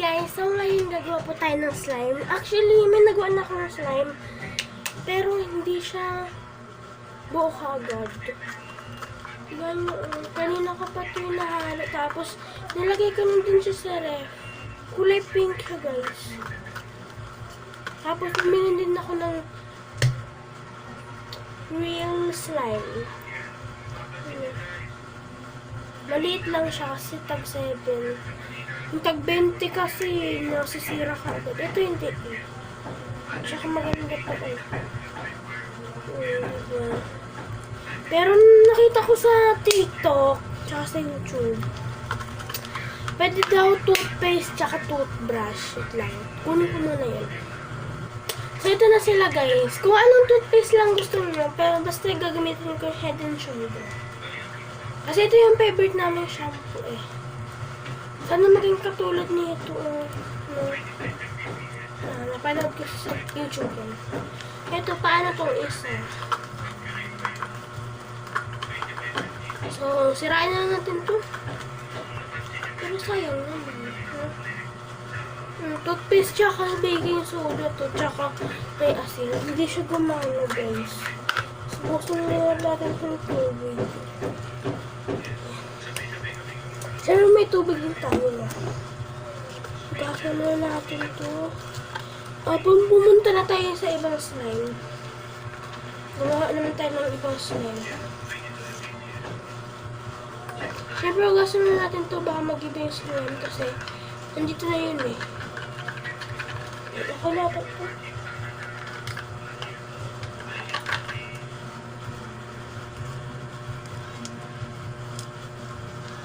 guys, so ngayon gagawa po tayo ng slime. Actually, may nagawa na ako ng slime. Pero hindi siya buo kaagad. Ganyan, kanina ko pa ito yung nahalo. Tapos, nilagay ko nun din siya sa ref. Kulay pink siya guys. Tapos, bumili din ako ng real slime. Maliit lang siya kasi tag 7. Yung tag 20 kasi nasisira ka agad. Ito hindi eh. Tsaka maganda pa eh. Pero nakita ko sa TikTok tsaka sa YouTube. Pwede daw toothpaste tsaka toothbrush. Wait lang. Kunin ko muna yun. So ito na sila guys. Kung anong toothpaste lang gusto nyo, pero basta gagamitin ko yung Head and Shoulder. Kasi ito yung favorite namin shampoo eh. Sana maging katulad nito. Napanood ko sa YouTube yan. Ito, paano itong isa? So, sirain na natin ito. Pero sayang naman. Toothpaste tsaka baking soda to. Tsaka may asin. Hindi siya gumana guys. Subukan na natin itong tubig. Pero may tubig din tayo na. Gasa na natin ito. Pumunta na tayo sa ibang slime. Gumawa naman tayo ng ibang slime. Siyempre, gasa na natin ito. Baka mag-iba yung slime kasi nandito na yun eh. Ako na ito.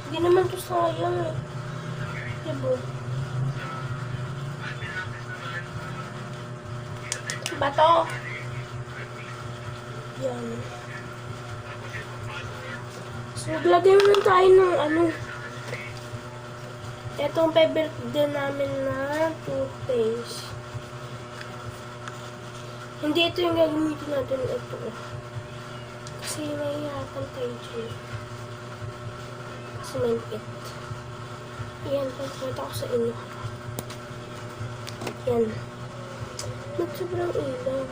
Hindi naman ito sayang eh. Diba? Bato. Yan. So, maglagay naman tayo ng ano. Itong favorite din namin na toothpaste. Hindi ito yung gagamitin natin ito. Kasi nahihirapan tayo dyan. Kasi may it. Yan, pagkita ko sa inyo. Yan. Sobrang ilaw.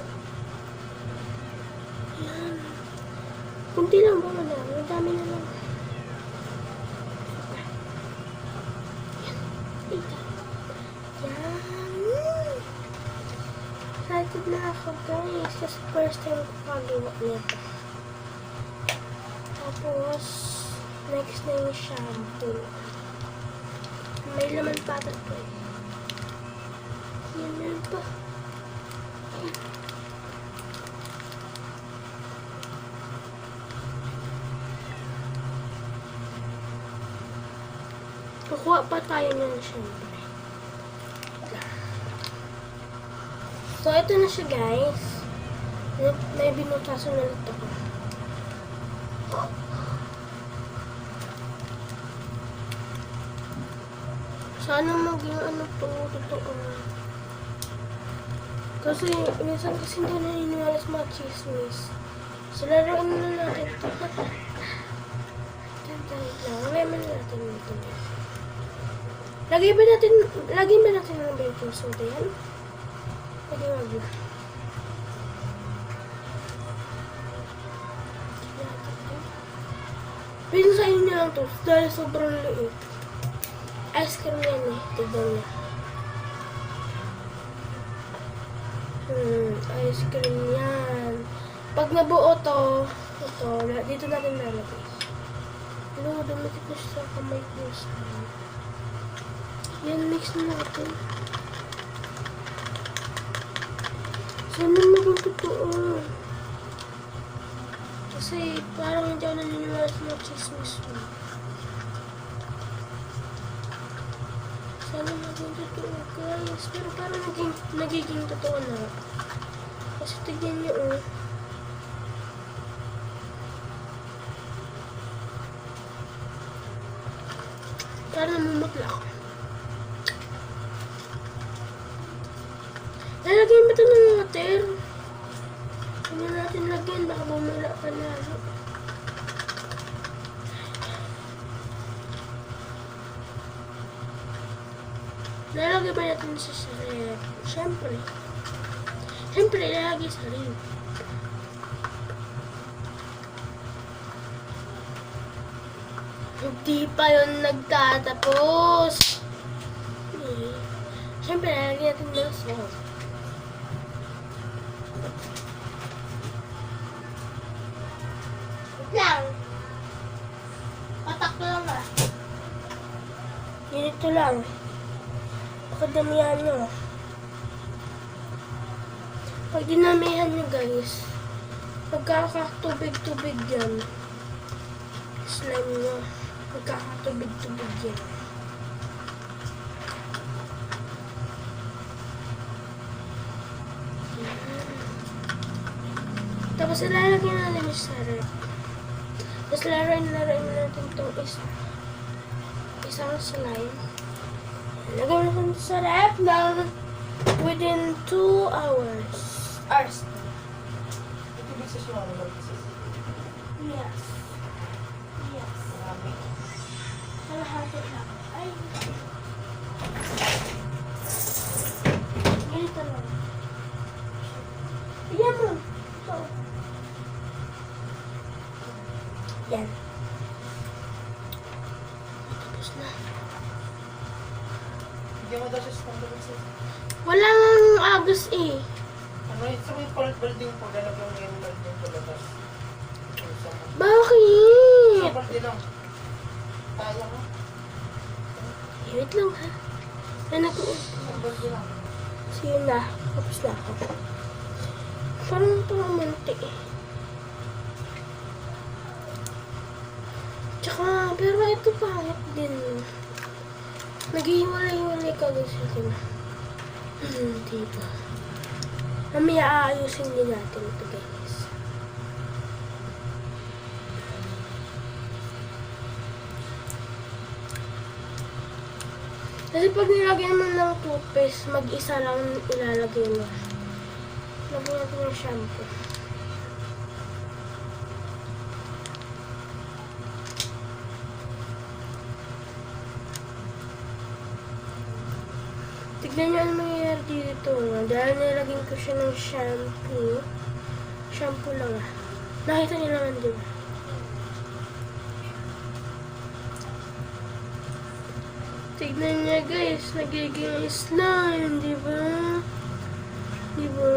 Yan. Kunti lang ba na? Ang dami na lang. Yan. Yan. Excited na ako guys. Kasi first time ko pagawa nito. Tapos, next na yung shampoo. May laman pa ito eh. Yan pa. Kukuha pa tayo ng syempre. So, ito na siya guys. May binutaso na ito ko. Sana maging ano to, totoo. Kasi, minsan kasi hindi naniniwala sa mga chismis. So, laruin na natin ito. Lagyan natin ito. Lagyan ba natin ng baking soda yan? Pwede wag na. Pwede sa inyo lang ito. Dahil sobrang liit. Ice cream yan eh. Tignan niya. Ice cream yan. Pag nabuo to, ito, dito natin nalagay. Ano, dumitik na siya sa kamay ko. Yan, mix na natin. Sana maging totoo. Kasi parang hindi ako naniniwala sa mga chismis mo. Sana maging totoo guys. Pero parang nagiging totoo na. Kasi tignan niyo oh. Parang namumutla ako. Lalagyan ba ito ng water? Hindi natin lagyan. Baka bumula pa na. Lalagay ba natin sa ref? Siyempre. Siyempre, lalagay sa ref. Hindi pa yun nagtatapos. Siyempre, lalagay natin ng salt. Wait lang. Patak lang ah. Ganito lang. Pakadamihan nyo. Pag dinamihan nyo guys, pagkakatubig-tubig yan. Slime nyo. Pagkakatubig-tubig yan. Tapos ilalagay natin sa ref. Tapos laruin natin itong isang slime. Ilagay natin sa ref na within 2 hours. Ito ibig sa siya, Yes. Yes. marami. Kalahati lang. Ay. Ganito lang. Yan mo. Ito. Yan. Tapos na. Bigyan mo daw siya sa tanggalin siya. Walang agos eh. Ano yun? Sa may palit building po, lalagyan mo yung building po labas. Sa Bakit? palit lang. Kaya mo? Wait lang ha. Anak ko. Sa building lang. Sige na. Tapos na ako. Parang munti eh. Tsaka, pero ito pangit din. Naghihiwalay-hiwalay ka gusto ko na. Diba? Mamaya aayusin din natin ito guys. Kasi pag nilagyan mo ng toothpaste, mag-isa lang ilalagay mo. Lagyan natin yung shampoo. Tignan nyo ano mangyayari dito. Dahil nilagyan ko siya ng shampoo. Shampoo lang ah. Nakita nyo naman diba? Tignan nyo guys. Nagiging slime. Diba? Diba?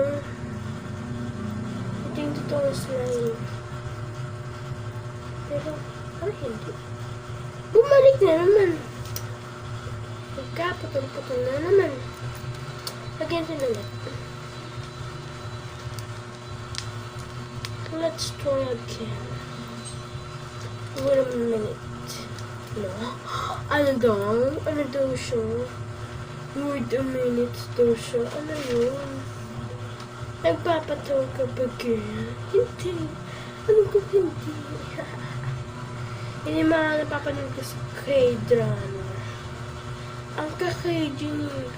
Ito yung totoong slime. Pero, ano hindi? Bumalik na naman. Pagkaputol-putol na naman. Lagyan natin ulit. Let's try again. Wait a minute. No? Ano daw? Ano daw siya? Wait a minute daw siya. Ano yun? Nagpapatawa ka ba girl? Hindi. Ano ko hindi? Hindi mga napapanood ko sa K-drama. Ang kakaiji niyo.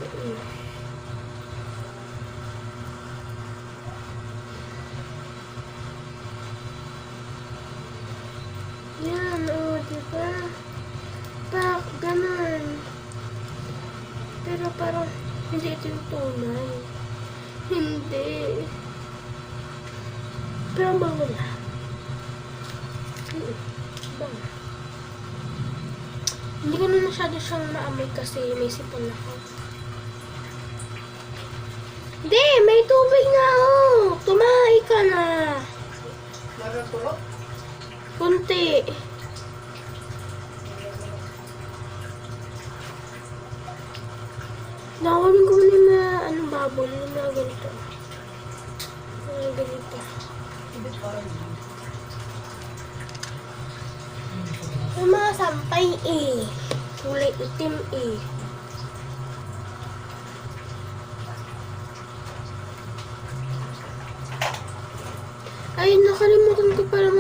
Yan, diba? Ganun. Pero parang hindi ito yung tunay. Hindi. Pero bango na. Bango. Hindi ko na masyado siyang maamoy kasi may sipon ako. Hindi! May tubig na oh! Tumahay ka na! Meron tulo? Kunti. Nakunin ko muna na anong babol na ganito. Ganito. Hindi parang May mga sampay eh. Kulay itim eh. Ay, nakalimutan ko pala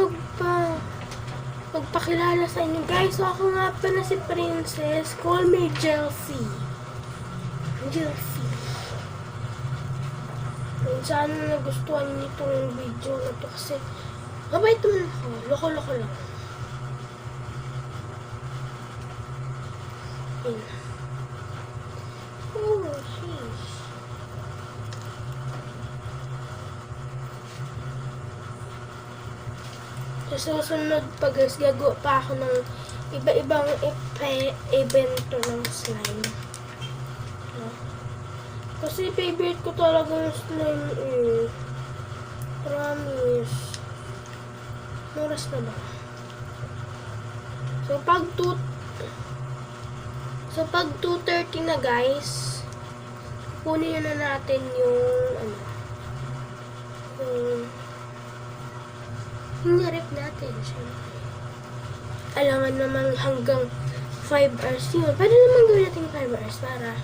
magpakilala sa inyo guys. So ako nga pala si Princess. Call me Chelsea. Chelsea. Sana nagustuhan niyo itong video na to kasi mabait naman ako. Loko-loko lang. sheesh. Sa susunod pag gagawa pa ako ng iba-ibang evento ng slime. No? Kasi favorite ko talaga yung slime eh. Promise. Oras na ba? So pag 2:30 na guys, kunin na natin yung yung rep natin, syempre. Alangan naman hanggang 5 hours yun. Pwede naman gawin natin 5 hours para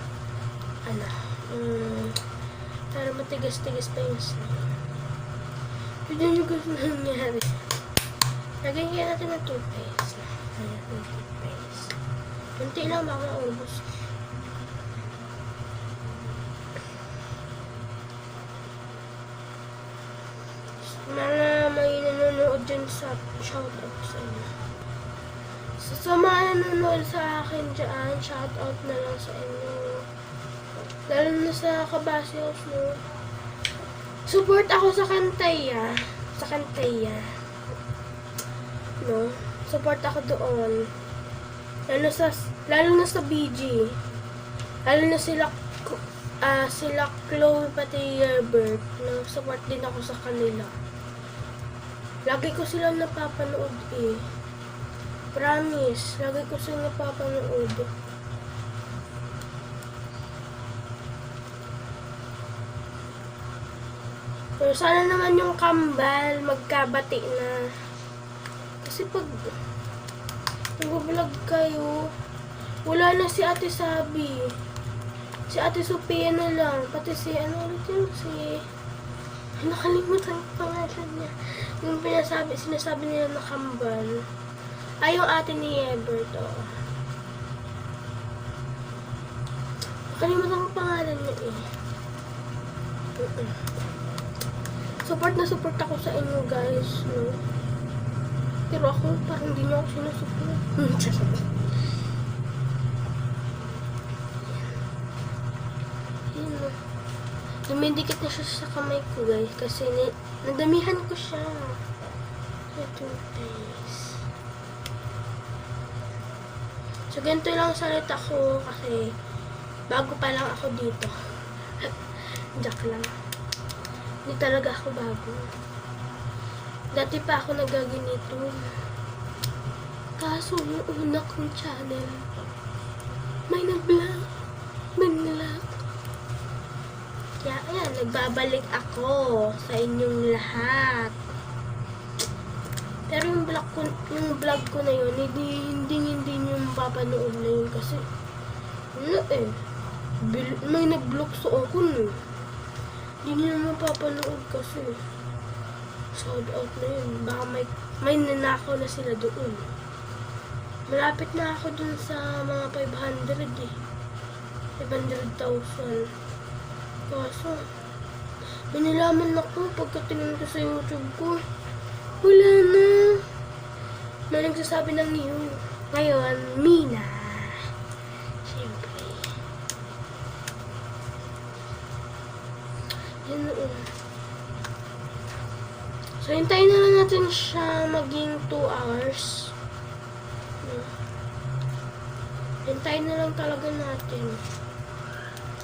para matigas-tigas pa yung slime. Pwede nyo gusto nangyari. Lagyan kaya natin ng toothpaste. Ayan, yung toothpaste. Kunti lang, baka maubos. Mga may nanonood dyan sa shoutout sa inyo. Sa mga nanonood sa akin dyan, shoutout na lang sa inyo. Lalo na sa Kabasios, no? Support ako sa Kantaya. Sa Kantaya. No? Support ako doon. Lalo na sa BG. Lalo na sila Chloe pati Herbert. No? Support din ako sa kanila. Lagi ko silang napapanood eh. Promise. Lagi ko silang napapanood. Pero sana naman yung kambal magkabati na. Kasi pag nag-vlog kayo, wala na si Ate Sabi. Si Ate Sophia na lang. Pati si ulit yun? Nakalimutan ko pangalan niya. Yung sinasabi nila na kambal. Ay, yung ate ni Ebert, oh. Nakalimutan ko pangalan niya eh. Support na support ako sa inyo guys, no? Pero ako, parang hindi niyo ako sinusupport. Yun, no? Dumidikit na siya sa kamay ko guys, kasi nadamihan ko siya. Ito guys. So, ganito lang salita ko kasi bago pa lang ako dito. Joke lang. Hindi talaga ako bago. Dati pa ako nagaganito. Kaso yung una kong channel, may nag-vlog. Kaya ayan, nagbabalik ako sa inyong lahat. Pero yung vlog ko na yun, hindi nyo mapapanood na yun kasi may nag-vlog sa akin eh. Hindi nyo mapapanood kasi sold out na yun. Baka may nanakaw na sila doon. Malapit na ako dun sa mga 500 eh. 500,000. Kaso, may nalaman ako pagkatingin ko sa YouTube ko. Wala na. May nagsasabi ng new. Ngayon, Mina. Siyempre. Yan noon. So, hintayin na lang natin siya maging 2 hours. Hintayin na lang talaga natin.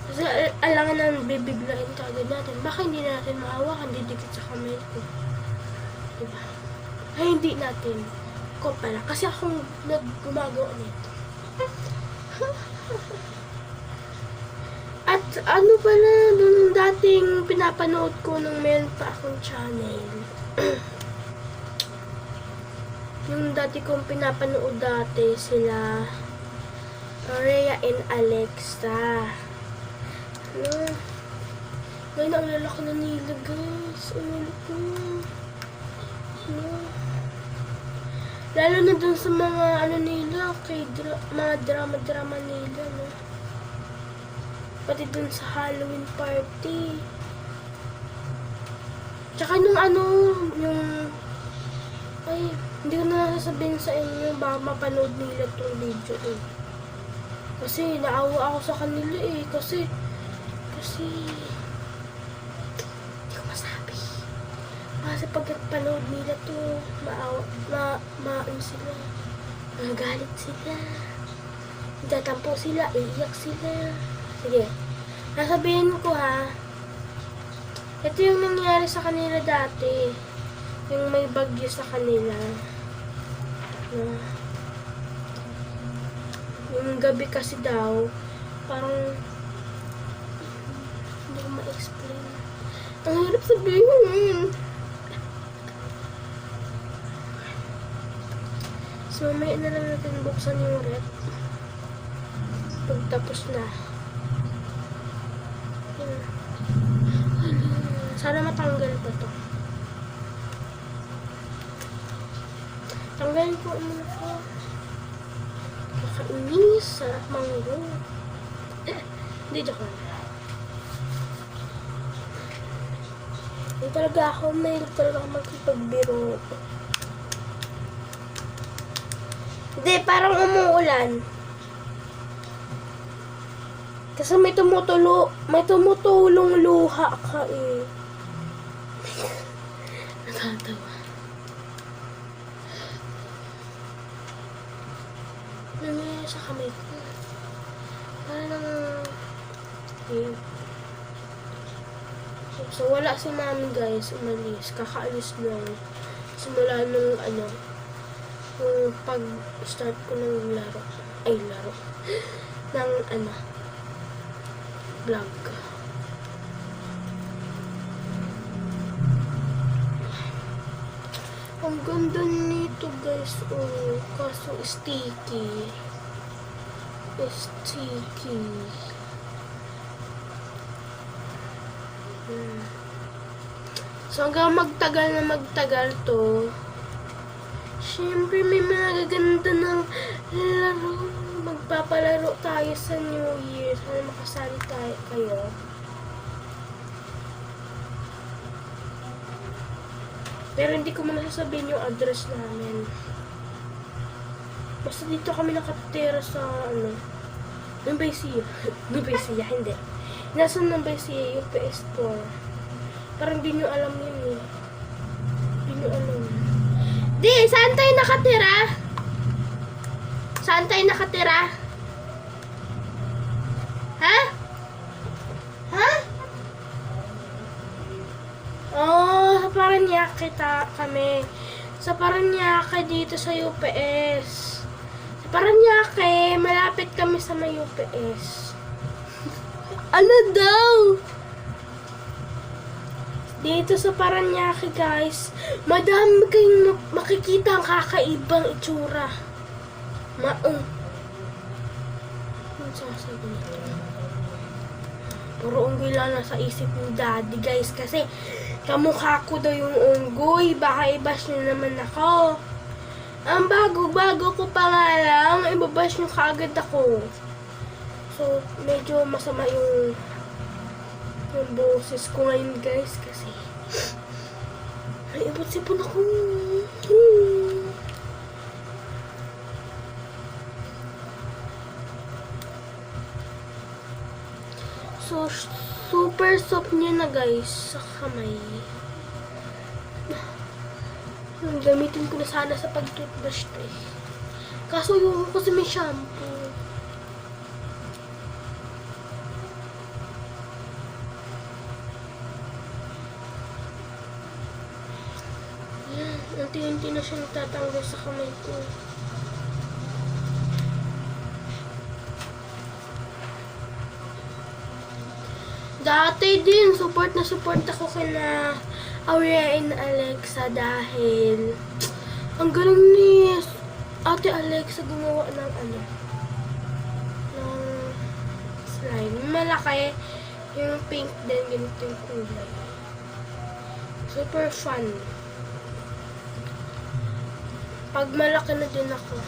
Kasi alangan na bibiglain kagad natin. Baka hindi natin mahawakan, didikit sa kamay ko. Diba? Ay, hindi natin. Ko pala. Kasi akong gumagawa nito. At ano pala, nung dating pinapanood ko nung meron pa akong channel. Yung dati kong pinapanood dati sila Rhea and Alexa. Ngayon, ang lalaki na nila, guys. Ang lalaki na. Lalo na dun sa mga, nila, mga drama nila, no? Pati dun sa Halloween party. Tsaka nung yung, hindi ko na sasabihin sa inyo, baka mapanood nila tong video, eh. Kasi, naawa ako sa kanila, eh. Kasi, Kasi, hindi ko masabi. Kasi pag panood nila to, ano sila, magalit sila. Tatampo sila, iiyak sila. Sige, nasabihin ko ha, ito yung nangyari sa kanila dati. Yung may bagyo sa kanila. Na, yung gabi kasi daw, parang, hindi ko ma-explain. Ang hirap sabihin. So, mamaya na lang natin buksan yung rep. Pagtapos na. Yan. Sana matanggal pa to. Tanggalin ko muna ko. Kakainis sa mango. Hindi, joke lang. Hindi talaga ako, mahilig talaga ako magkipagbiro. Hindi, parang umuulan. Kasi may tumutulong luha ka eh. Natatawa. Nangyayari sa kamay ko. Parang eh. So wala si mami guys, umalis. Kakaalis lang. Simula nung yung pag-start ko ng laro. Ng vlog. Ang ganda nito guys, oh. Kaso sticky. Sticky. So hanggang magtagal to, syempre may mga gaganda ng laro. Magpapalaro tayo sa New Year. Sana makasali kayo. Pero hindi ko muna sasabihin yung address namin. Basta dito kami nakatira sa Nubaysia. Nubaysia, hindi. Nasa Nubaysia yung PS4. Parang di nyo alam yun eh. Di nyo alam. Di, saan tayo nakatira? Saan tayo nakatira? Ha? Ha? Oh, sa Paranaque kami. Sa Paranaque dito sa UPS. Sa Paranaque, malapit kami sa may UPS. Ano daw? Dito sa Paranaque guys, madami kayong makikita ang kakaibang itsura. Ano sasabihin ito? Puro unggoy lang nasa isip ni daddy guys, kasi kamukha ko daw yung unggoy. Baka i-bash nyo naman ako. Ang bago-bago ko pa nga lang, ibabash nyo kaagad ako. So, medyo masama yung boses ko ngayon guys, kasi ay, ipot-sipon ako. So, super soft niya na guys sa kamay. Gamitin ko na sana sa pag-toothbrush to eh. Kaso yung kasi may shampoo. Yan, unti-unti na siya natatanggal sa kamay ko. Dati din, support ako kina Aurea and Alexa dahil ang galing ni Ate Alexa gumawa ng ng slime. Malaki, yung pink din, ganito yung kulay. Super fun. Pag malaki na din ako,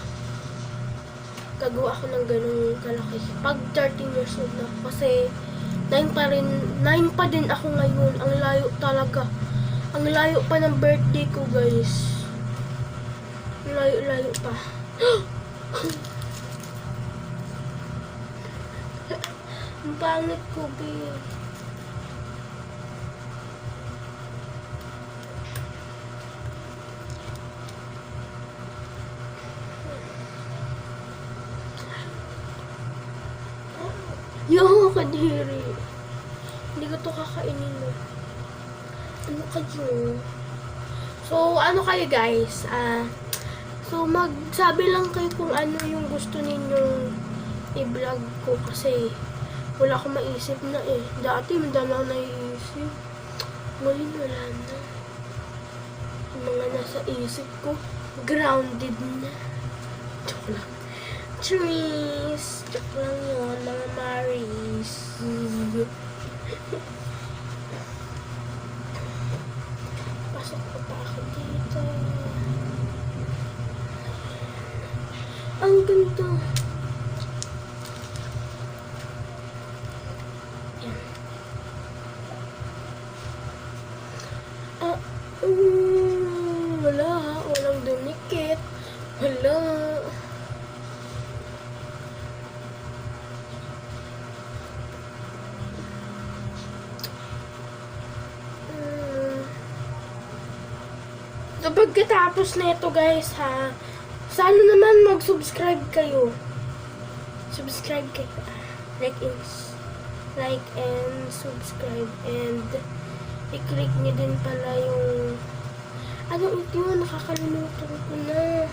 gagawa ako ng ganung kalaki. Pag 13 years old na, kasi 9 pa din ako ngayon. Ang layo talaga. Ang layo pa ng birthday ko, guys. Ang layo pa. Ang pangit ko, babe. kadiri. Hindi ko to kakainin mo. Ano kayo? So, ano kayo guys? So, magsabi lang kayo kung ano yung gusto ninyong i-vlog ko kasi wala akong maisip na eh. Dati, madami ako naiisip. Ngayon, wala na. Yung mga nasa isip ko, grounded na. Joke lang. Trees! Joke lang yun, mga Maris. Pasok ko pa ako dito. Ang ganda. Yan. Wala. Walang dumikit. Wala. So, pagkatapos na ito guys ha, sana naman mag-subscribe kayo. Subscribe kayo. Like and subscribe and i-click nyo din pala yung ano ito yun, nakakalimutan ko na.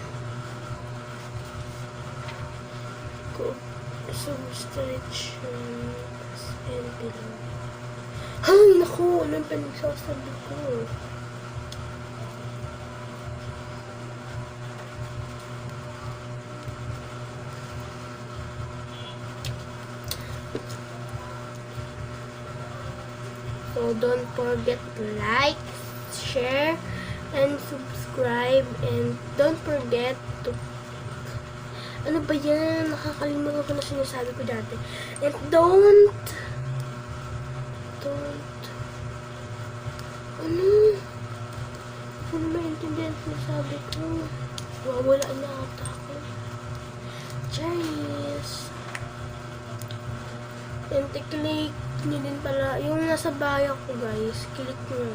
Subscriptions and below. Ay, naku, anong pinagsasabi ko? So, don't forget to like, share, and subscribe. And don't forget to... Ano ba yan? Nakakalimutan ko na sinasabi ko dati. And don't... Ano? Ano maintindihan sinasabi ko? Wawala na ata ako. Cheers! And i-click nyo din pala, yung nasa bio ko guys, click nyo.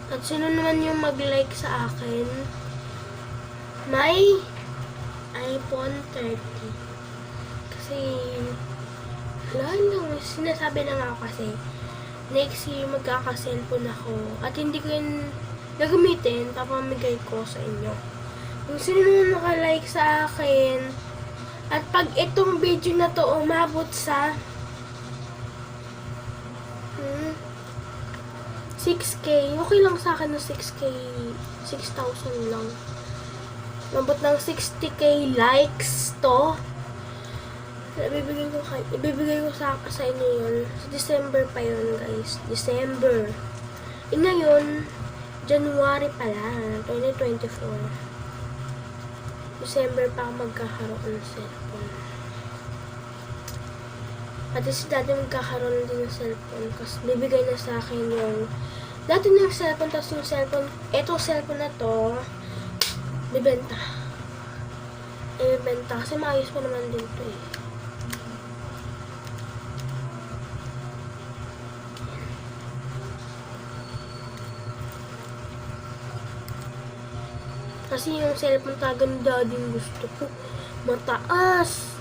At sino naman yung mag-like sa akin? May iPhone 30. Kasi, wala lang, sinasabi na nga ako kasi, next year magkaka-cellphone ako. At hindi ko yun gagamitin, papamigay ko sa inyo. Kung sino naman naka-like sa akin, at pag itong video na to umabot sa 6K, okay lang sa akin na 6K, 6,000 lang. Umabot ng 60K likes to. Ibibigay ko sa inyo yun. Sa December pa yun, guys. December. Ngayon, January pala, 2024. December pa ako magkakaroon ng cellphone. At si dati magkakaroon din ng cellphone kasi bibigay na sa akin yung dati na yung cellphone, tapos yung cellphone, etong cellphone na to bibenta. Bibenta kasi maayos pa naman din to eh. Kasi yung cellphone ganda din gusto ko. Mataas.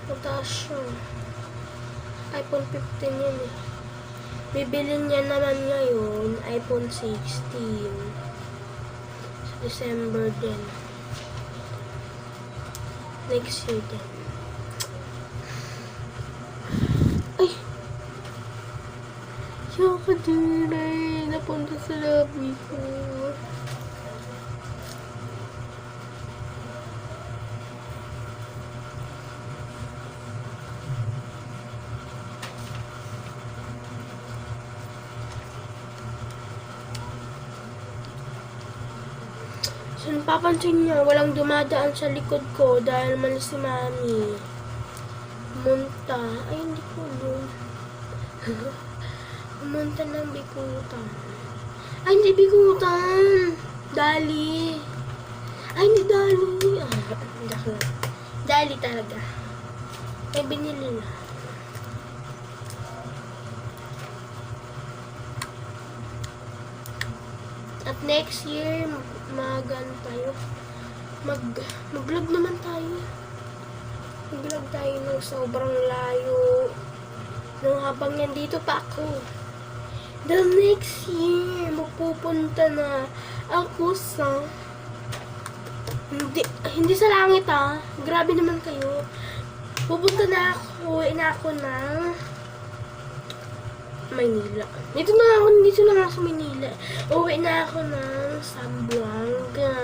Mataas siya. iPhone 15 yun eh. Bibilin niya naman ngayon iPhone 16. Sa December din. Next year din. Ay! Siya ka din ay napunta sa lobby ko. So, napapansin nyo, walang dumadaan sa likod ko dahil man si Mami. Pumunta. Ay, hindi ko doon. Pumunta ng Bikutan. Ay, hindi Bikutan. Dali. Ay, hindi Dali. Dali talaga. May binili na. At next year, mag-vlog naman tayo. Nag-vlog tayo ng sobrang layo. Nung habang nandito pa ako. The next year, mapupunta na ako sa... Hindi sa langit Grabe naman kayo. Pupunta na ako ng Maynila. Dito na nga sa Maynila. Uwi na ako ng Zamboanga.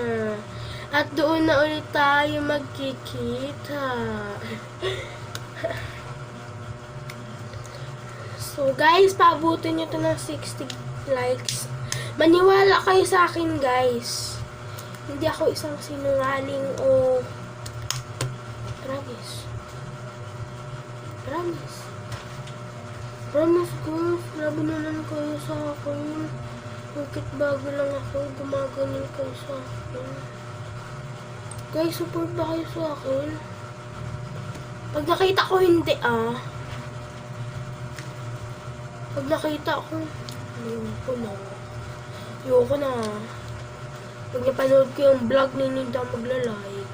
At doon na ulit tayo magkikita. So guys, paabutin nyo to ng 60 likes. Maniwala kayo sa akin guys. Hindi ako isang sinungaling o promise. Promise guys, labi naman kayo sa akin. Bakit bago lang ako, gumagaling kayo sa akin. Guys, support ba kayo sa akin? Pag nakita ko hindi Pag nakita ko, ayoko na. Pag napanood ko yung vlog ni Ninda magla-like.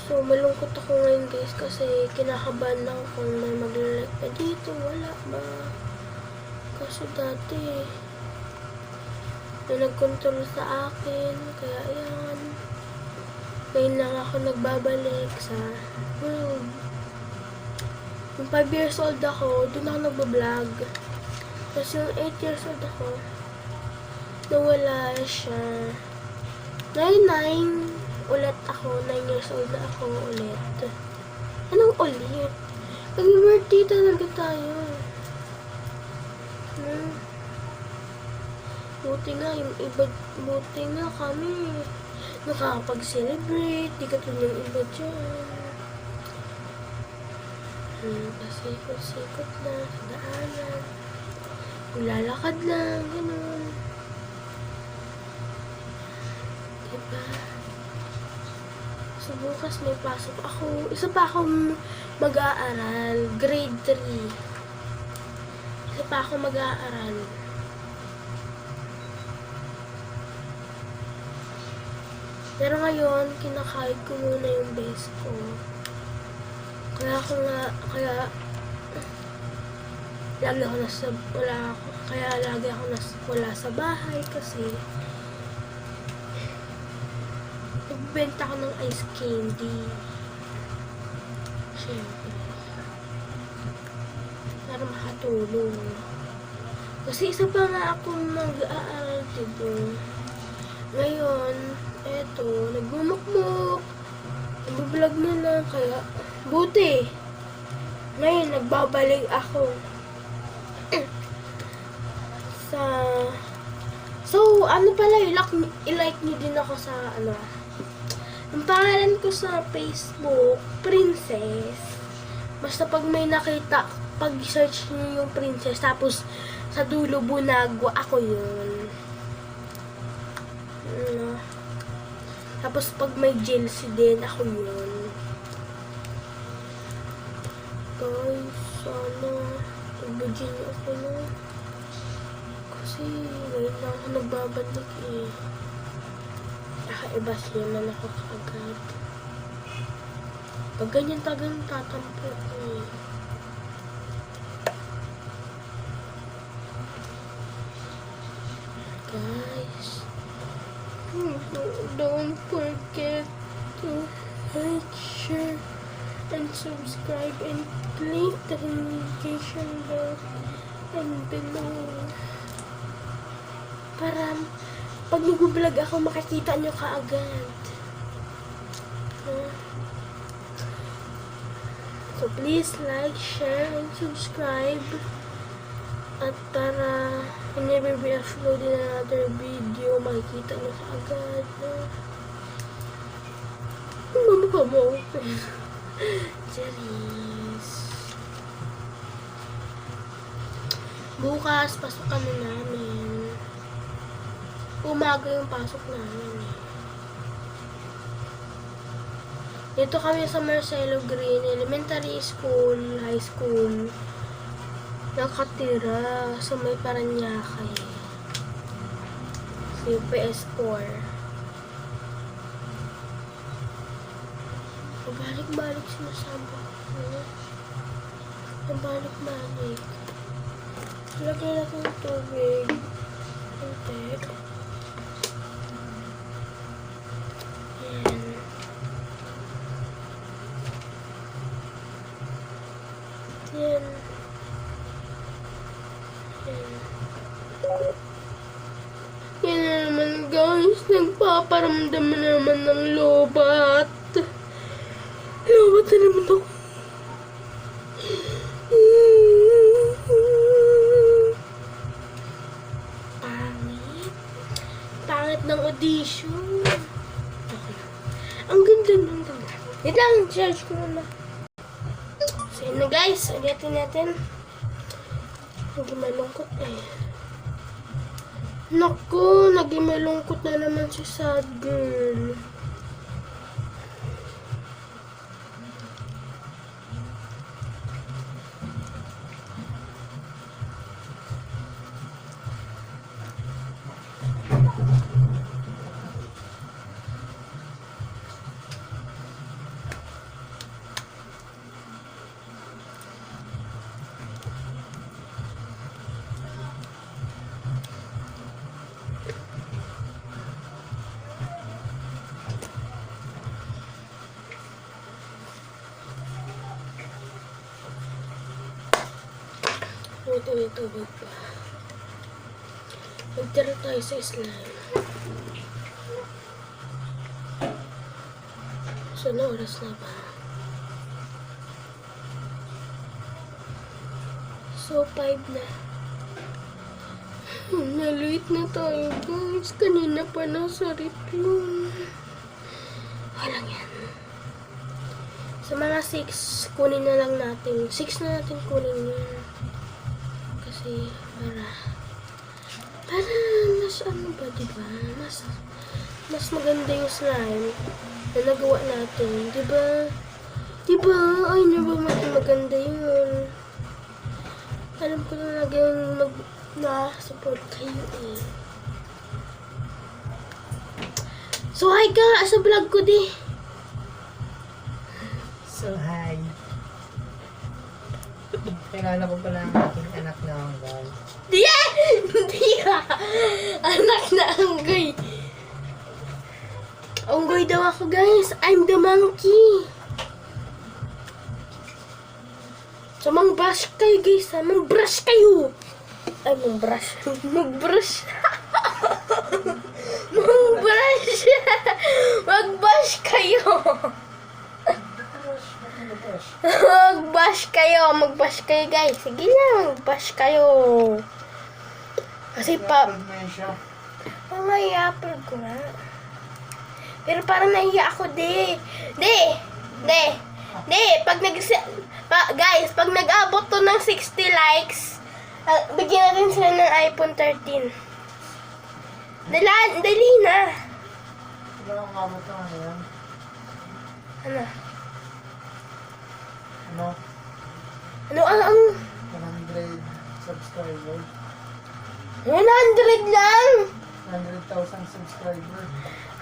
So, malungkot ako ngayon guys kasi kinakabahan lang kung may magla-like pa dito. Wala ba? Kaso dati, may nag-control sa akin. Kaya yan. Ngayon lang ako nagbabalik sa world. Yung 5 years old ako, doon ako nagbablog. Tapos yung 8 years old ako, nawala siya. 9 ulit ako. 9 years old na ako ulit. Anong ulit? Nag-birthday talaga tayo. Buti nga kami nakakapag-celebrate. Di ka tulad yung iba dyan. Pasikot-sikot na sa daanan. Lalakad lang, gano'n. Diba? So, bukas may pasok ako. Isa pa akong mag-aaral. Grade 3. Isa pa akong mag-aaral. Pero ngayon, kinakahit ko muna yung base ko. Kaya lagi ako wala sa bahay kasi nagbenta ako ng ice candy. Siyempre. Para makatulong. Kasi isa pa nga akong mag-aaral dito. Ngayon, eto, nagmumukmuk. Nag-vlog na lang, kaya buti. Ngayon, nagbabalik ako. So, ano pala, i-like nyo din ako sa, ang pangalan ko sa Facebook, Princess. Basta pag may nakita, pag-search nyo yung Princess, tapos sa dulo, Bunagwa, ako yun. Tapos pag may Jelsi din, ako yun. Guys, sana ibigyan niyo ako kasi ngayon lang ako nagbabalik Nakaiba siya na ako kaagad. Pag ganyan tagang tatampo ko Guys, don't forget to like, share, and subscribe, and click the notification bell and below. Para pag nag-vlog ako, makikita nyo kaagad. So please like, share, and subscribe. At para whenever we upload another video, makikita nyo kaagad. Mamukha mo. Cheers. Bukas, pasok na namin. Umaga yung pasok namin Dito kami sa Marcelo Green Elementary School, High School. Nakatira sa may Paranaque. Sa UPS 4. Balik-balik sinasama ko. Balik-balik. Lagyan natin ng tubig. Kontek. Yan. Yan. Yan na naman guys. Nagpaparamdam na naman ng lobat. Lobat na naman ako. Pangit. Pangit ng audition. Okay. Ang ganda ng ganda. Wait lang, charge ko muna. So yun na guys, ulitin natin. Naging malungkot eh. Naku, naging malungkot na naman si sad girl. Ito. Magtira tayo sa slime. So, na oras na ba? So, 5 na. Nalate na tayo, guys. Kanina pa nasa rip yun. Walang yan. Sa mga 6, kunin na lang natin. 6 na natin kunin yun. Kasi, para mas ano ba, diba? Mas maganda yung slime na nagawa natin. Diba? Diba? Ay, diba maganda yun? Alam ko na laging na-support kayo eh. So, hi ka sa vlog ko di. So, hi. Kilala ko pala ang aking anak na hanggang. Yeah! Hindi ka! Anak na Unggoy. Unggoy daw ako, guys. I'm the monkey. So, mang-brush kayo, guys, ha? Mang-brush kayo! Ay, mang-brush. Mag-brush. Mang-brush. Mag-brush kayo. Mag-bash kayo guys. Sige na, mag-bash kayo. Kasi i-upload ko na. Pero parang nahiya ako, guys, pag nag-abot to ng 60 likes, bigyan natin sila ng iPhone 13. Dali na. Wala akong abot na ngayon. Ano? Ano? Ang 100 subscribers. 100 lang! 100,000 subscribers.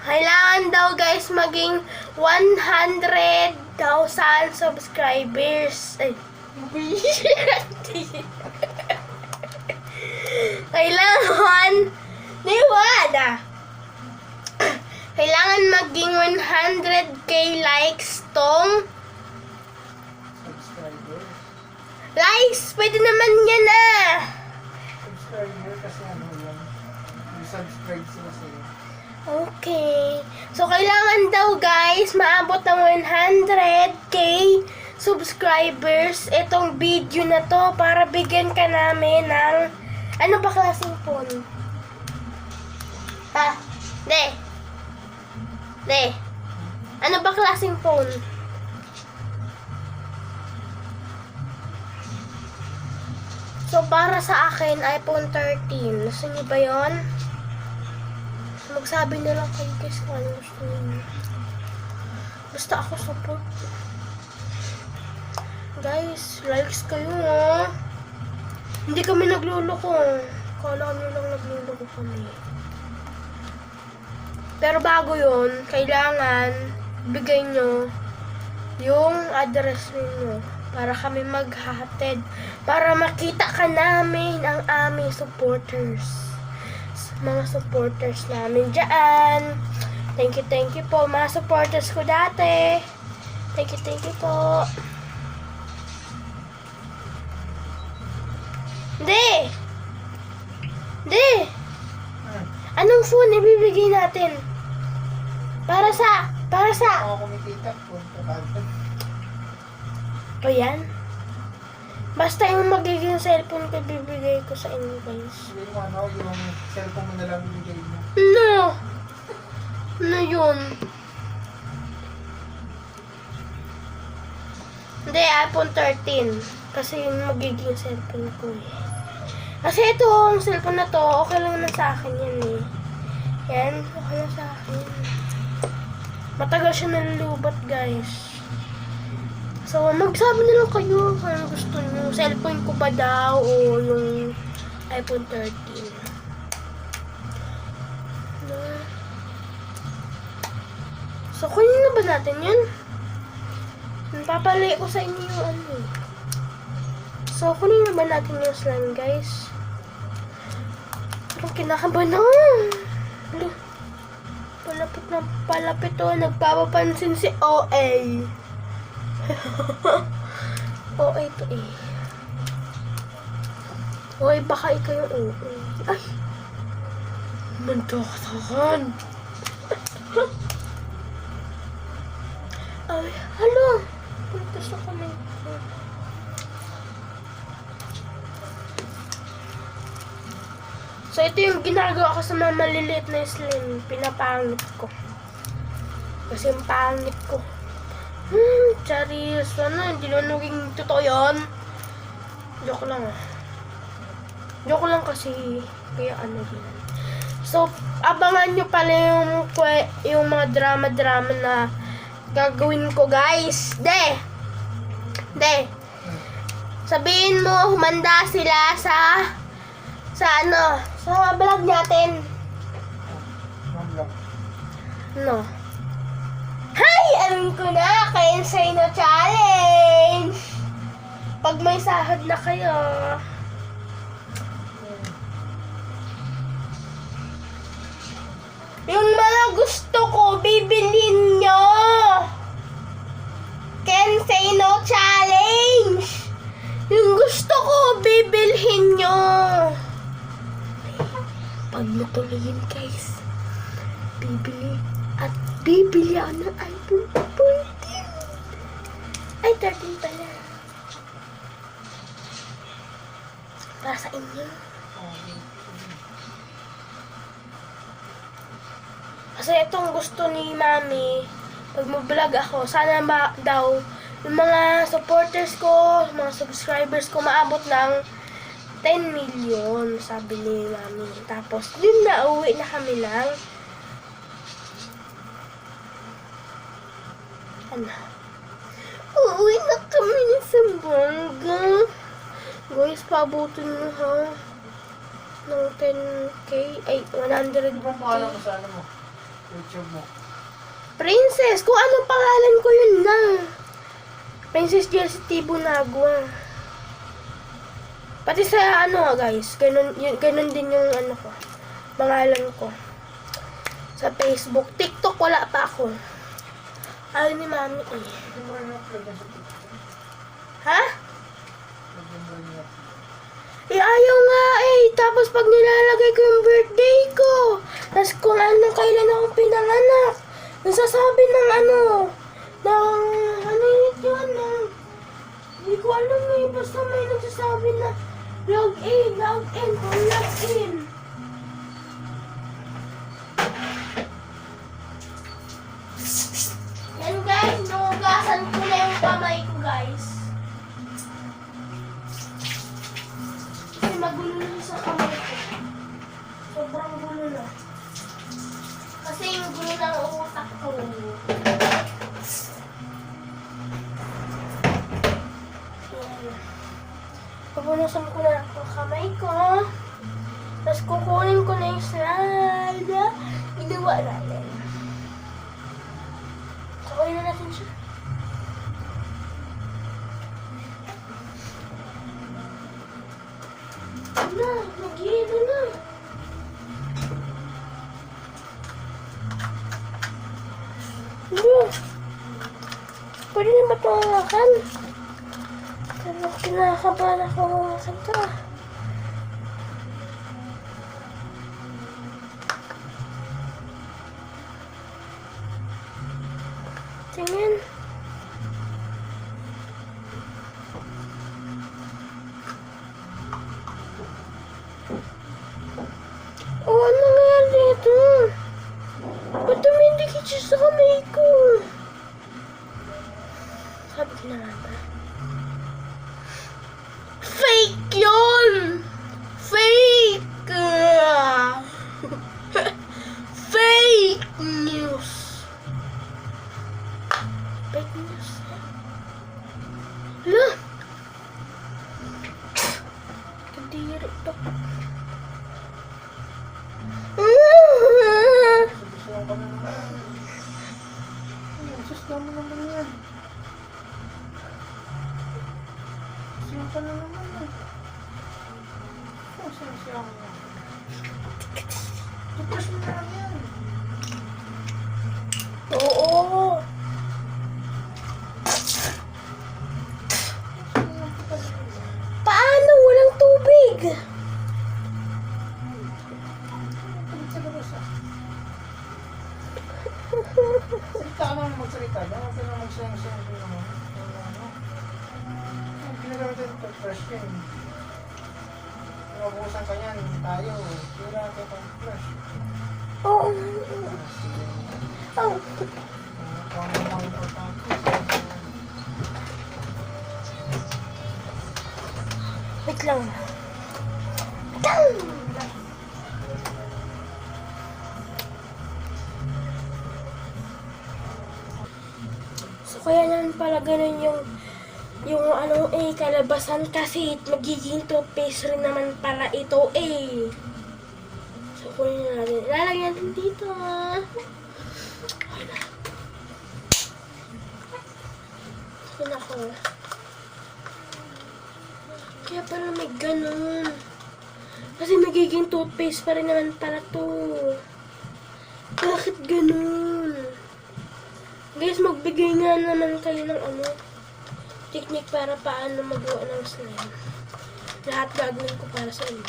Kailangan daw guys maging 100,000 subscribers. Ay. Kailangan kailangan maging 100k likes tong Subscribers. likes. Pwede naman yan Subscriber kasi ano yan. Yung subscribe sila sa'yo. Okay. So, kailangan daw guys, maabot ng 100k subscribers itong video na to para bigyan ka namin ng ano ba klaseng phone? Ha? Ano ba klaseng phone? So, para sa akin, iPhone 13. Gusto niyo ba yun? Magsabi na lang kayo guys kung ano gusto niyo. Basta ako support. Guys, likes kayo Hindi kami nagluloko. Kala nyo lang nagluloko kami. Pero bago yun, kailangan bigay nyo yung address mo para kami maghahatid. Para makita ka namin ang aming supporters. Mga supporters namin dyan. Thank you po mga supporters ko dati. Thank you po. Hindi! Anong phone ibibigay natin? Para sa Ako kumikita po. Kapag. o yan? Basta yung magiging cellphone ko bibigay ko sa inyo guys. Hindi mo yung cellphone mo na lang bibigay mo. No! Ano yun? Hindi, iPhone 13. Kasi yung magiging cellphone ko eh. Kasi ito, ang cellphone na to, okay lang na sa akin yan eh. Yan, okay lang sa akin. Matagal siya nalulubat guys. So, magsabi na lang kayo kung ano gusto nyo. Cellphone ko ba daw o yung iPhone 13. So, kunin na ba natin yun? Papalay ko sa inyo yung ano. So, kunin na ba natin yung slime, guys? Parang kinakaba na. Palapit na palapit o. Nagpapapansin si OA. OA to eh. OA, baka ikaw yung OA. Ay! Mantaktakan. Ay, hala! Punta sa kamay ko. So, ito yung ginagawa ko sa mga maliliit na slim. Pinapangit ko. Kasi yung pangit ko. Charis. Ano, hindi naman naging totoo yun. Joke lang ah. Joke lang kasi. Kaya ano din. So, abangan nyo pala yung mga drama-drama na gagawin ko, guys. De. Sabihin mo, humanda sila sa vlog natin. No. Hi! Alam ko na, kayo sa inyo challenge. Pag may sahod na kayo. Yung mga gusto ko, bibilin nyo. Can say no challenge. Yung gusto ko, bibilhin nyo. Pag natuloyin guys, bibili ako ng iPhone 14. Ay, 13 pala. Para sa inyo. Kasi itong gusto ni Mami, pag mag-vlog ako, sana daw yung mga supporters ko, mga subscribers ko, maabot ng 10 million, sabi ni Mami. Tapos, yun na, uwi na kami lang. Uwi na kami ni Sambuanga. Guys, paabutin mo ha. Ng 10k, ay, 100k. Ano bang pangalan mo sa ano mo? YouTube mo? Princess! Kung anong pangalan ko yun na. Princess Jessie Tibunagua. Pati sa ano guys, ganun din yung ano ko. Pangalan ko. Sa Facebook. TikTok wala pa ako. Ayaw ni Mami eh. Hindi mo rin upload na sa TikTok. Ha? Hindi mo rin upload. Eh ayaw nga eh. Tapos pag nilalagay ko yung birthday ko. Tapos kung anong kailan ako pinanganak. Nasasabi ng hindi ko alam eh. Basta may nagsasabi na log in, log in. Yan guys, nugasan ko na yung kamay ko guys. Kasi magulo na sa kamay ko. Sobrang gulo na. Kasi yung gulo ng utak ko. Pupunasan ko na ang kamay ko. Tapos kukunin ko na yung slide na ginawa natin. Kukunin na natin siya. Na, mag-iilo na. Pwede na ba ito hawakan? Pero kinakabahan ako hawakan ito. Tingin. Oh, ano nangyari dito? Ba't tumindikit siya sa kamay ko? Sabi ko na nga ba? Fake yun! Fake! Fake news! Fake news? Hala! Kadiri to. Gusto ka na naman. Gusto mo naman yan. Gusto ka na naman yan. Gusto mo yan. Tupras mo na lang yan. Oo! Paano? Walang tubig! Salita ka naman magsalita. Dapat ka naman magsayang-sayang ko naman. Ang ginagamit yung toothbrush yan. Nabuhusan ka yan. Tayo. Kira ka itong toothbrush. Oo. Oh. Kung ano mga importante. Wait lang. So, kaya naman pala ganun yung ano kalabasan kasi magiging toothpaste rin naman pala ito So, kunin na natin. Lalagyan natin dito. Okay na. Okay na ako. Kaya pala may ganun. Kasi magiging toothpaste pa rin naman pala to. Bakit ganun? Guys, magbigay nga naman kayo ng technique para paano magawa ng slime. Lahat gagawin ko para sa inyo.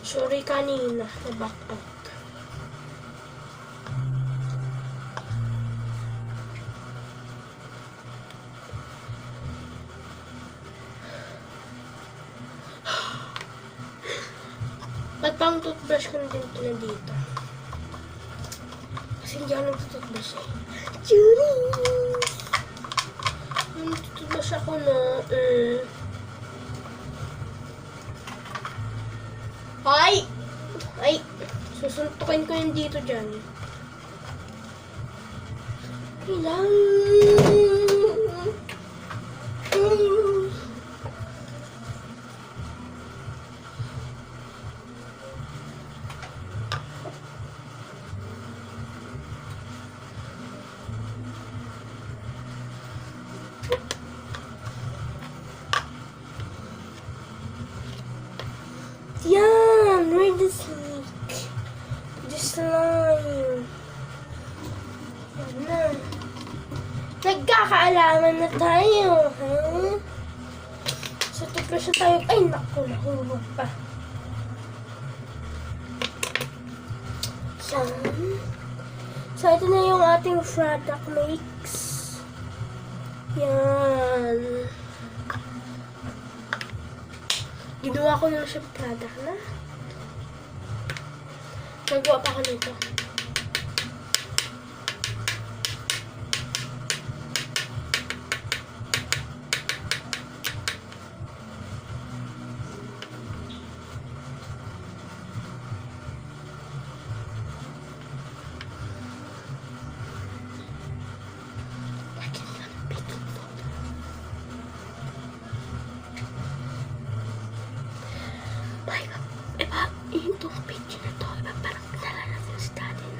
Sorry kanina, na-back out. Ba't pang toothbrush ko na din ito na dito? Kasi hindi ako nagtutoothbrush Judy! Nagtutoothbrush ako na Ay! Ay! Susuntukin ko yun dito dyan. Ilang! Yan! Read the snake. The slime. Yan na. Nagkakaalaman na tayo, ha? So, toothbrush na tayo. Ay, naku, nahulog pa. So, ito na yung ating product mix. Yan. Ginawa ko na siya product na. Nagawa pa ako nito. Iba, yung toothpaste na to, iba parang nalalasin si daddy.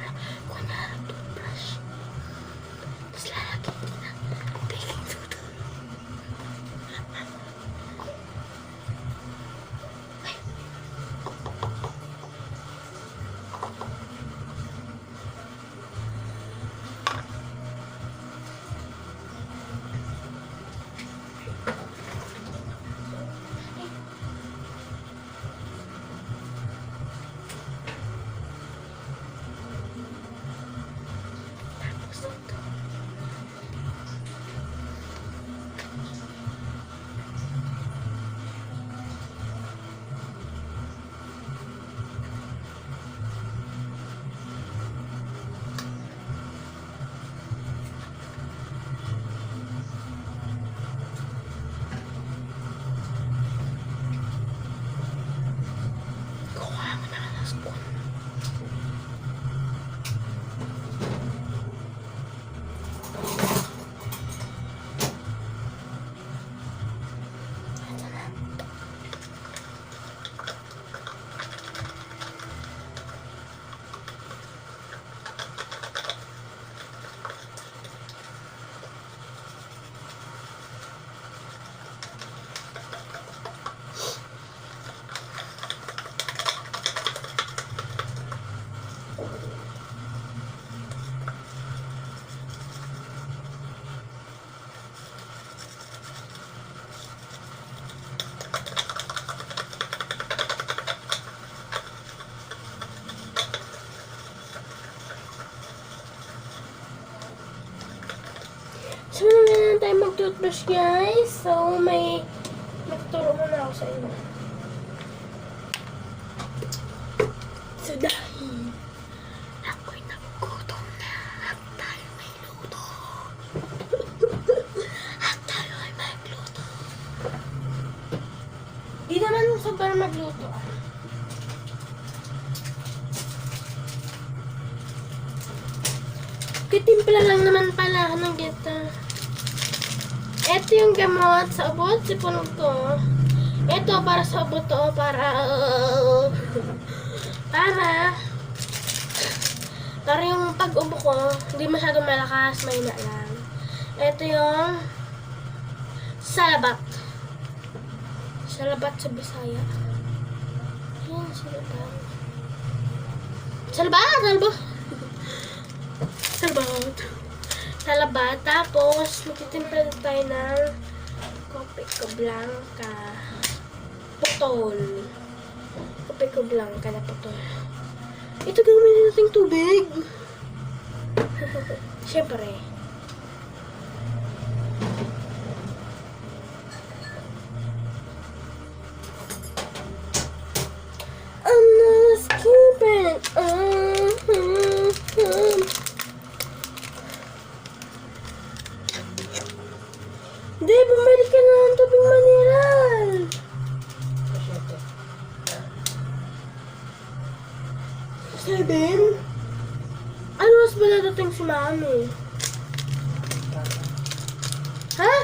aking toothbrush, guys. So, may magtuturo muna ako sa inyo. So, dahil ako'y nagugutom na at tayo may luto. At tayo ay magluto. Di naman sobrang magluto. Kitimpla lang naman pala ng gita. Ito yung gamot sa ubot, sipunog ko. Ito para sa ubot to, para yung pag-ubo ko, hindi masyadong malakas, may na lang. Ito yung salabat. Salabat sa Bisaya. Ayan, salabat. Salabat! Salabat. Tapos, magtitimpla na tayo ng kopi ko blanca. Putol. Kopi ko blanca na putol. Ito gawin natin tubig. Siyempre. I'm not skipping. Hindi, bumalik ka na ng tubig mineral. Masyado. 7? Ano mas ba nadating si Mami? Ha?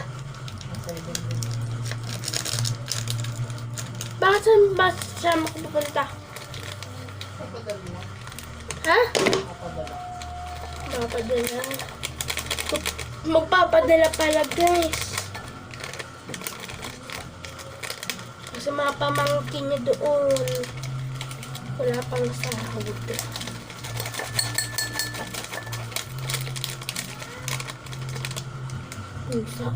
Bakit saan ba siya makapupunta? Napadala mo. Ha? Napadala. Magpapadala. Magpapadala pala, guys. Kasi mga pamangkin niya doon. Wala pang sahod. Isa.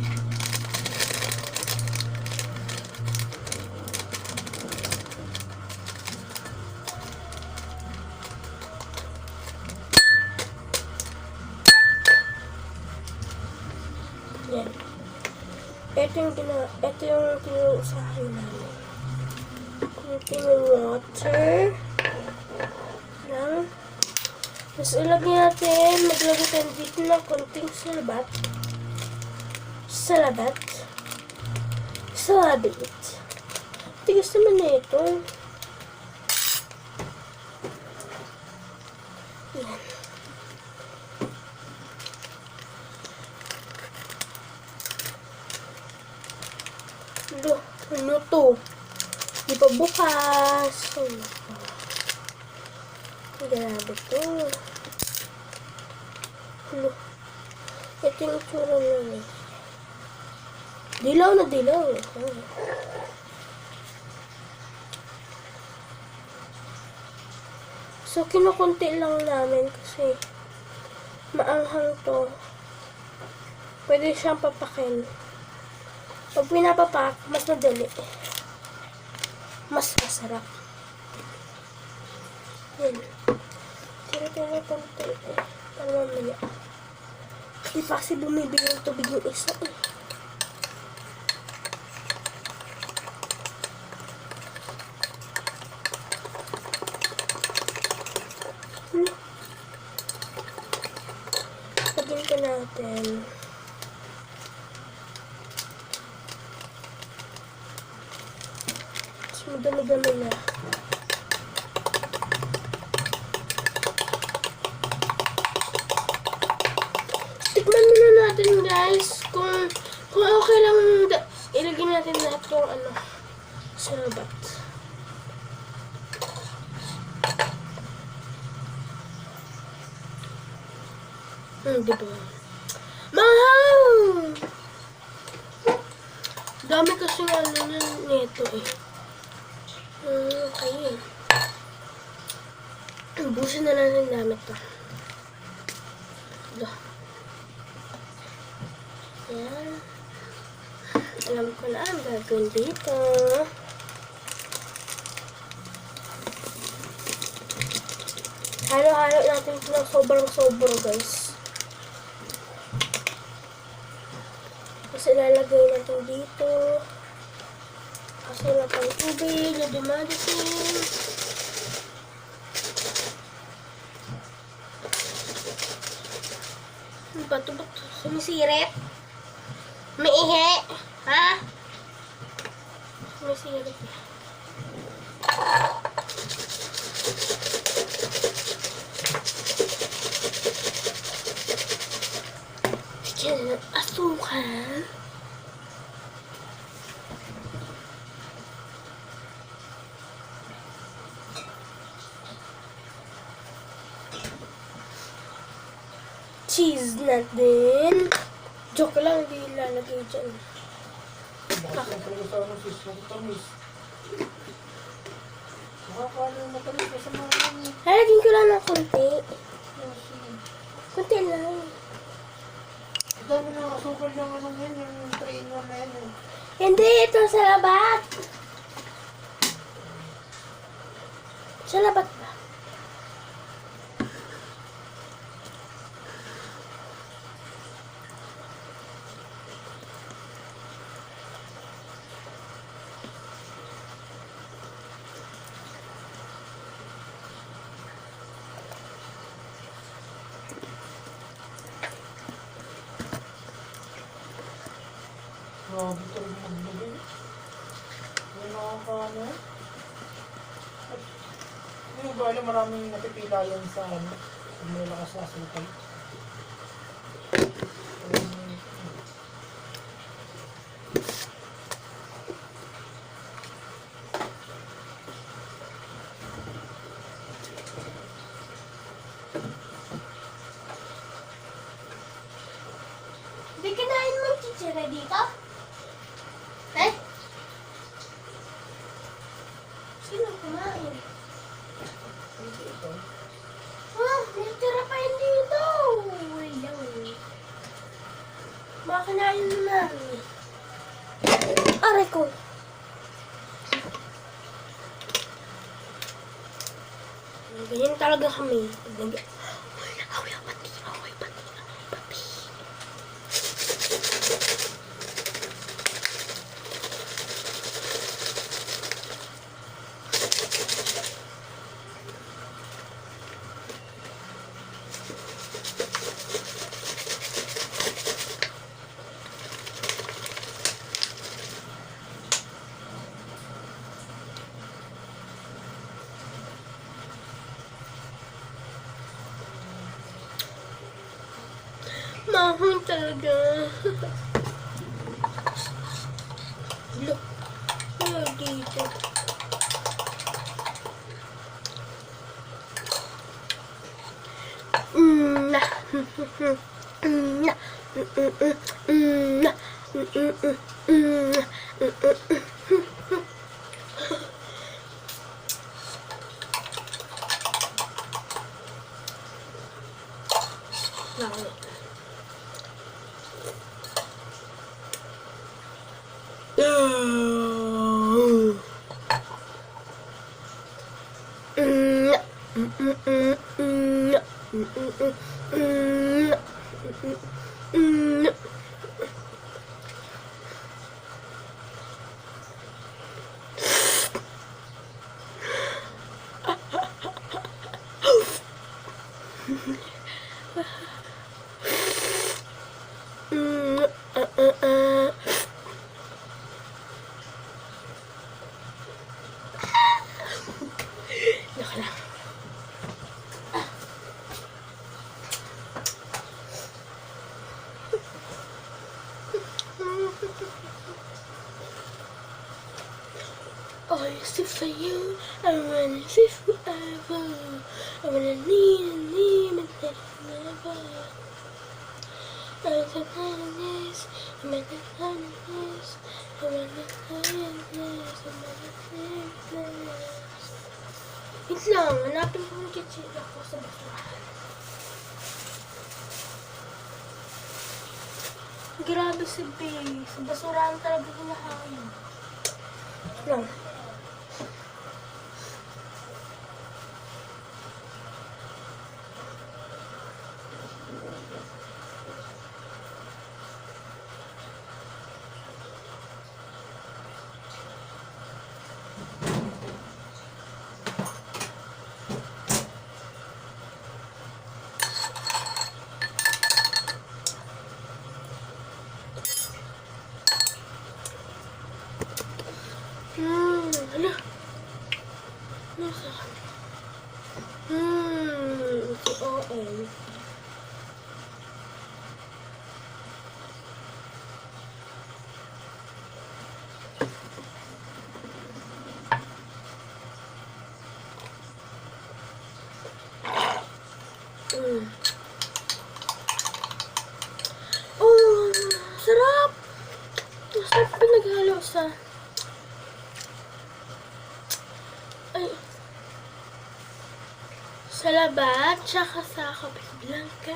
Yan. Ito yung tinuusahan namin. Kunting water. Lang. Tapos ilagay natin, maglagay tayo dito ng kunting salabat. Salabit. Tigas naman na ito. Yan. Ano to? Di pa bukas. Grabe to. Ano? Ito yung itsura na eh. Dilaw na dilaw. So, kinukunti lang namin kasi maanghang to. Pwede siyang papakin. Pag pinapapak, mas madali. Mas masarap. Yan. Tira-tira konti eh. Para mamaya. Di pa kasi bumibili ng tubig yung isa eh. Lagyan ko natin. Mas madami-dami na. Tikman muna natin guys kung okay lang ilagay natin lahat yung salabat. Diba? Mahal! Dami kasi nito eh. Okay. Ubusin na lang ng damit to. Yan. Alam ko na ang gagawin dito. Halo-halo natin ito ng sobrang-sobro guys. Tapos ilalagay natin dito. Kasi wala pang tubig na dumadating. Bato-bato. Sumisirit. May ihe. Ha? Sumisirit. Lagyan ng asukal. Cheese natin. Joke lang, di ilalagay dyan. Bakit ang talaga sa ano sis, matamis. Nakakala yung matamis na sa mga ano. Lalagyan ko lang ng konti. Kasi, Konti lang. ang dami ng asukal ng ano yan, yung 3-in-1 na yan. Hindi, ito sa labat. Sa labat ba? Grabe talaga maglagay. May nakakaano. Hindi mo ba alam, maraming napipila yan sa ano, pag may lakas na asukal. Hindi kinain mo chichira dito? Eh? Sino kumain? Hindi ito. Ah, may tira pa yun dito. Wala. Baka kinain mo na. Aray ko. Ganyan talaga kami. Awi, pati. Mahal talaga. Look. Ano dito? Na. Na. I still for you, I wanna live forever. I wanna need and never. I'm the kind of this, I'm the kind of this, I'm the kind of this, I'm the kind of this. Wait lang, hanapin ko yung chichira ko sa basurahan. Grabe si Bae, sa basurahan talaga kinakain. Lang. Bakit pinaghalo sa... Ay... Sa labat, tsaka sa kape blanca.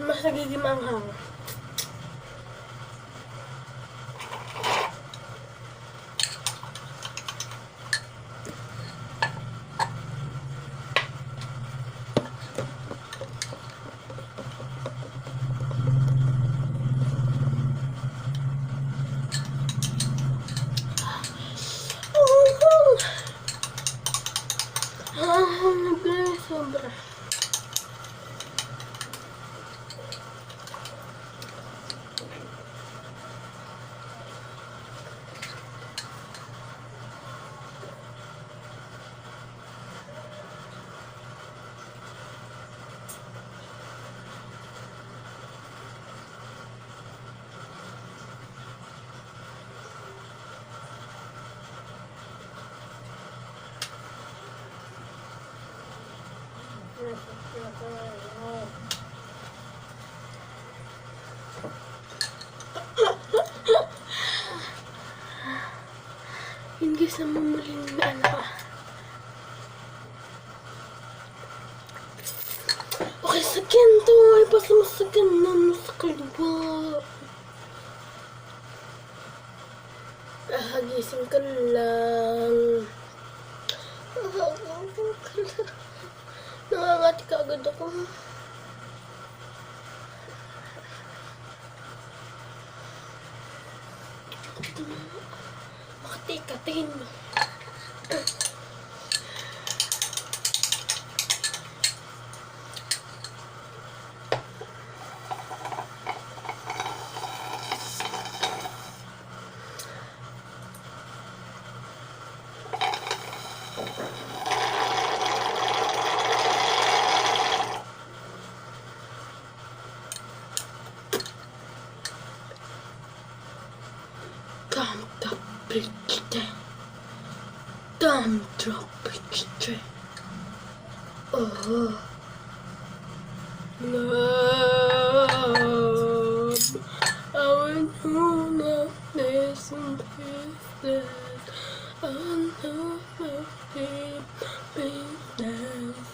Mas nagiging manghang. Nagay sobra. Hindi sa mamaling na ano. Okay, sakyan to. Ay, basta masakyan na sa kaliwa. Gising ka lang. Nangangati ka agad ako. Makatika, tingin mo. Dump the picture. Oh, love. I want to know this and this. I know deep business.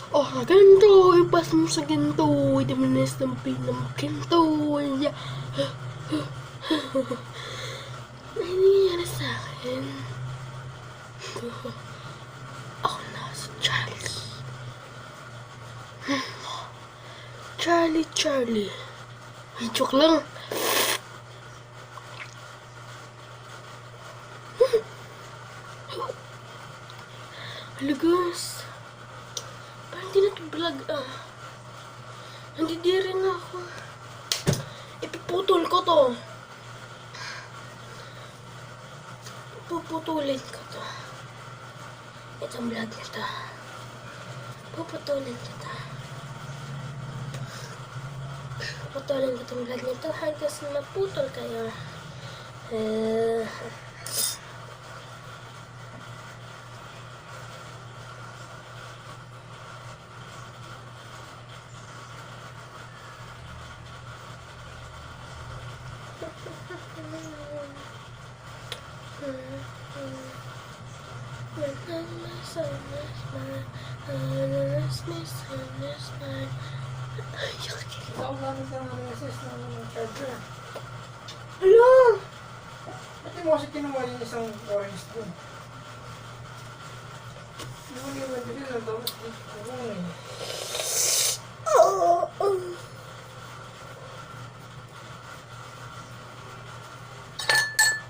Oh, ganito. Ipas mo sa ganito. Hindi mo nasampin ng ganito. Ay, nangyayari sa akin. Ako na si Charlie. Charlie. Ay, joke lang. Hello guys. Hindi na ito vlog Hindi di rin ako. Ipuputol ko to. Puputulin ko to. Itong vlog nito. Puputulin kita. Puputulin ko itong vlog nito hanggang sa maputol kayo. Ikaw gamit ng SS ng charger. Ano? Ba't mo kasi kinuha yung isang orange dun? Hindi mo naman din lang tapos kukunin.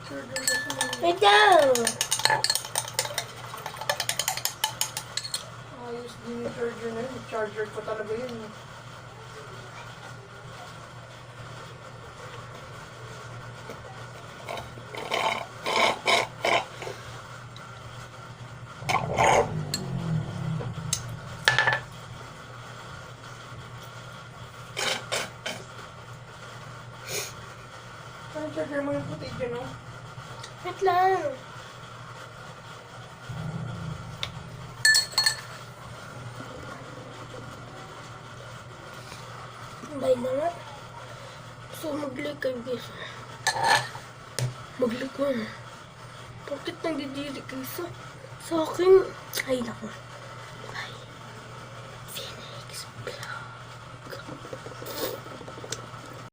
Charger kasi Wait lang. ayos din yung charger na yun. Charger ko talaga yun. Ang charger mo yung puti dyan, no? Wait lang. Bay na nga. So, mag-like kayo guys. Mag-like mo na. Bakit nagdidiri kayo sa akin? Ay, naku.